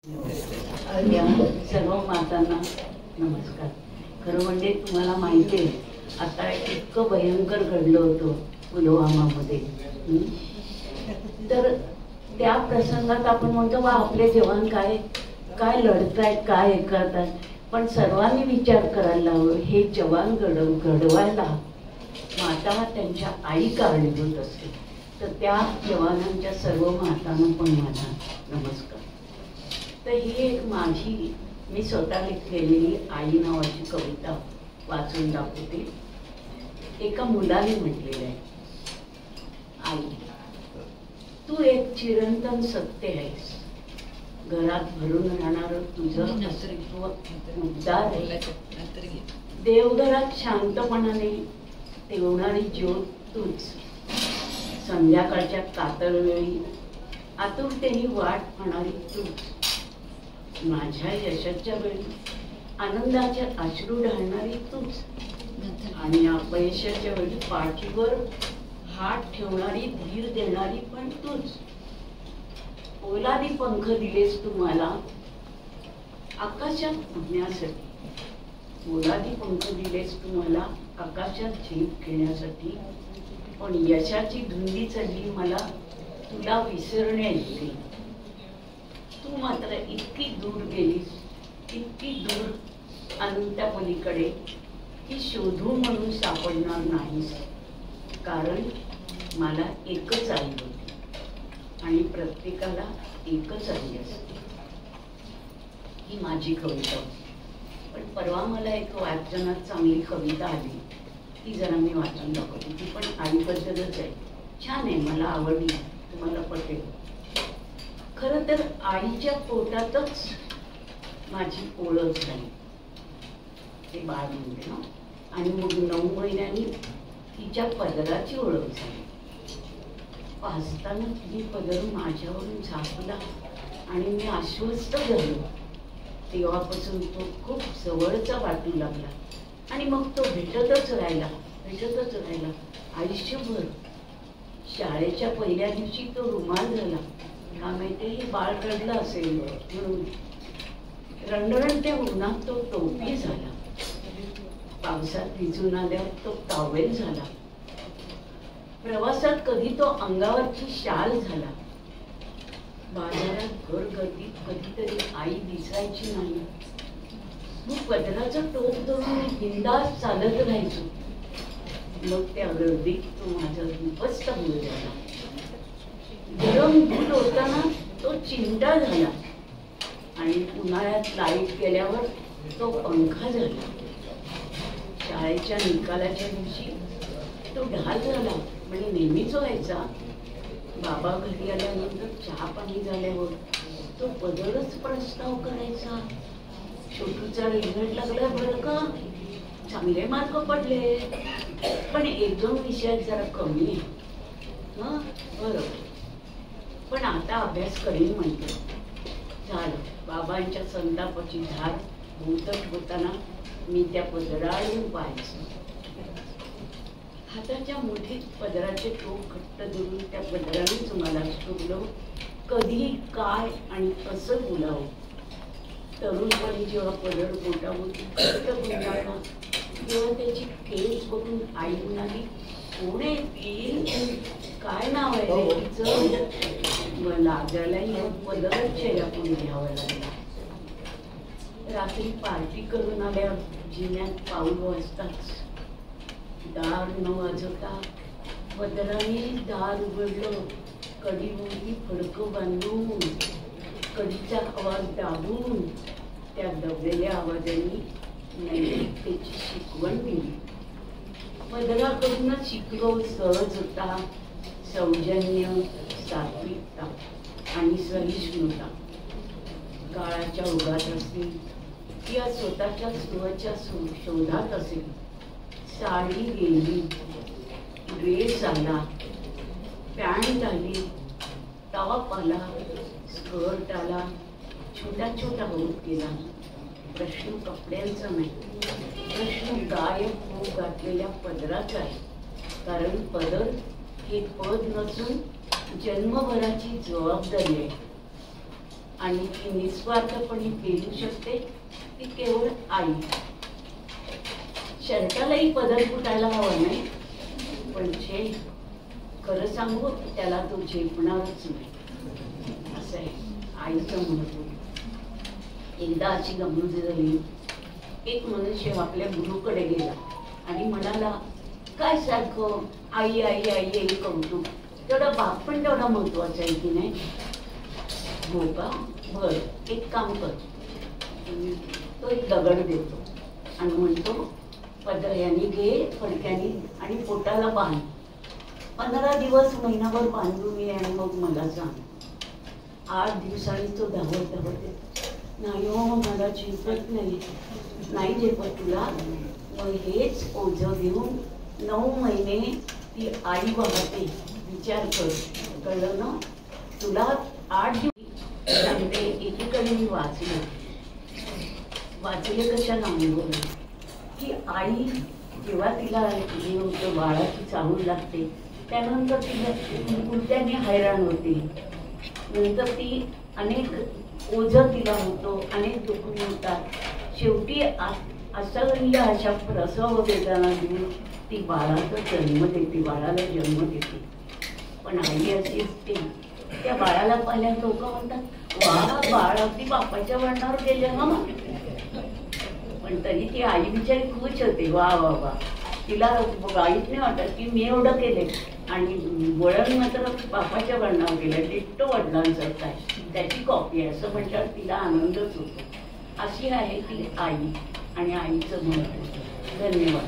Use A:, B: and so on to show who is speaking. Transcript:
A: या सर्व मातांना नमस्कार. खरं म्हणजे तुम्हाला माहिती आहे, आता इतकं भयंकर घडलं होतं पुलवामामध्ये. तर त्या प्रसंगात आपण म्हणतो बा आपले जवान काय काय लढतायत, काय हे करतायत, पण सर्वांनी विचार करायला हवं, हे जवान घडवायला माता त्यांच्या आई कारणीभूत असते. तर त्या जवानांच्या सर्व मातांना पण माझा नमस्कार. तर ही एक माझी मी स्वतः लिखलेली आई नावाची कविता वाचून दाखवते. एका मुलाने म्हटलेलं आहे, आई तू एक चिरंतन सत्य आहेस, घरात भरून राहणारं तुझं अस्तित्व उबदार आहे. देवघरात शांतपणाने तेवणारी ज्योत तूच, संध्याकाळच्या कातळ वेळी आतुरतेने वाट पाहणारी तूच, माझ्या यशाच्या वेळी आनंदाच्या अश्रू ढाळणारी तूच, आणि अपयशाच्या वेळी पाठीवर हात ठेवणारी धीर देणारी पण तूच. पोलादी पंख दिलेस तू मला आकाशात उडण्यासाठी, पोलादी पंख दिलेस तू मला आकाशात झेप घेण्यासाठी, पण यशाची धुंदी चढली मला तुला विसरण्याइतकी. तू मात्र इतकी दूर गेलीस, इतकी दूर अनंत्या पलीकडे, की शोधू म्हणून सापडणार नाहीस. कारण मला एकच आई होती आणि प्रत्येकाला एकच आई असते. ही माझी कविता होती. पण परवा मला एक वाचनात चांगली कविता आली, ती जरा मी वाचून दाखवते. ती पण आईबद्दलच आहे, छान आहे, मला आवडली, तुम्हाला पटेल. खरं तर आईच्या पोटातच माझी ओळख झाली, ते बाळ म्हणते ना. आणि मग 9 महिन्यांनी तिच्या पदराची ओळख झाली. पाजताना तिने पदर माझ्यावरून झाकला आणि मी आश्वस्त झालो. तेव्हापासून तो खूप जवळचा वाटू लागला आणि मग तो भेटतच राहिला आयुष्यभर. शाळेच्या पहिल्या दिवशी तो रुमाल झाला, हा माहिती बाळ रडलं असेल म्हणून. रणरणत्या उन्हात तो टोपी झाला, पावसात भिजून आल्यावर तो टॉवेल झाला, प्रवासात कधी तो अंगावरची शाल झाला, बाजारात घरगर्दीत कधीतरी आई दिसायची नाही. मग पदराचं टोप धरून बिंदास चालत राहायचो. मग त्या गर्दीत तो माझा उपस्थ होऊ झाला. गरम दूध होताना तो चिंता झाला आणि उन्हाळ्यात लाईट गेल्यावर तो पंखा झाला. शाळेच्या निकालाच्या दिवशी तो ढाल झाला, म्हणजे नेहमीच व्हायचा. बाबा घरी आल्यानंतर चहा पाणी झाल्यावर तो पदरच प्रस्ताव करायचा. छोटूचा रिझल्ट लागला बरं का, चांगले मार्क पडले, पण 1-2 विषयात जरा कमी आहे. बरं, पण आता अभ्यास करीन म्हणते. झालं. बाबांच्या संतापाची धार भोवतट होताना मी त्या पदराळून पाहायचं. हाताच्या मुठीत पदराचे टोक घट्ट धरून त्या पदरानेच मला शोधलं, कधी काय आणि कसं बोलावं. तरुणपणी जेव्हा पदर बोटावून घट्ट गुंडाळला तेव्हा त्याची केस बघून आई म्हणाली, कोणे येईल, काय नाव आहे तिचं. मला लाजायला पदरच चेहरा कोणी घ्यावा लागला. रात्री पार्टी करून आल्यावर जिन्यात पाऊल वाजताच दार न वाजवता पदराने दार उघडलं. कडी मोठी फडकं बांधून, कडीचा आवाज दाबून त्या दबलेल्या आवाजाने नैतिकतेची शिकवण दिली. पदराकडूनच शिकलो सहजता, सौजन्य, सात्विकता आणि सहिष्णुता. काळाच्या ओघात असेल किंवा स्वतःच्या सुवाच्या शोधात असेल, साडी गेली, ड्रेस आला, पॅन्ट आली, टॉप आला, स्कर्ट आला, छोटा छोटा होत गेला. प्रश्न कपड्यांचा नाही, प्रश्न गायब होऊ घातलेल्या पदराचा आहे. कारण पदर हे पद नसून जन्मभराची जबाबदारी आहे. आणि ती निस्वार्थपणे पेलू शकते ती केवळ आई. शर्टालाही पदर फुटायला हवा नाही, पण खरं सांगू त्याला तो झेपणारच नाही. असं आहे आईचं महत्व. एकदा अशी गंमत झाली, एक मनुष्य आपल्या गुरुकडे गेला आणि म्हणाला, काय सारखं आई आई आई आई कौतुक, तेवढा बाप पण तेवढा महत्वाचा आहे की नाही. हो का, बर एक काम कर. तो एक दगड देतो आणि म्हणतो, पदराने घे फडक्याने आणि पोटाला बांध. 15 दिवस महिनाभर बांधून ये आणि मग मला सांग. 8 दिवसांनी तो धावत धावत येतो. नाही हो, मला झेपत नाही झेपत तुला. मग हेच ओझं घेऊन 9 महिने ती आई वाहते. विचार कर, कळलं ना तुला. 8 दिवस सांगते. एकीकडे मी वाचले कशा सांगू की आई जेव्हा तिला हे होतं, बाळाची चाहूल लागते, त्यानंतर तिला उलट्याने हैराण होते. नंतर ती अनेक ओझं तिला होतो, अनेक दुखून होतात. शेवटी असह्य अशा प्रसव वेदना देऊन ती बाळाचा जन्म देते, बाळाला जन्म देते. पण आई अशी असते, त्या बाळाला पाहिल्यावर लोक म्हणतात, वा बाळ अगदी बापाच्या वळणावर गेले ना. पण तरी ती आई बिचारी खुश होते. वा वा वा, तिला वाईट नाही वाटत की मी एवढं केले आणि वळण मात्र बापाच्या वळणावर गेलं, डिट्टो वडिलांचं आहे, त्याची कॉपी आहे असं म्हटल्यावर तिला आनंदच होतो. अशी आहे ती आई आणि आईचं महत्त्व. धन्यवाद.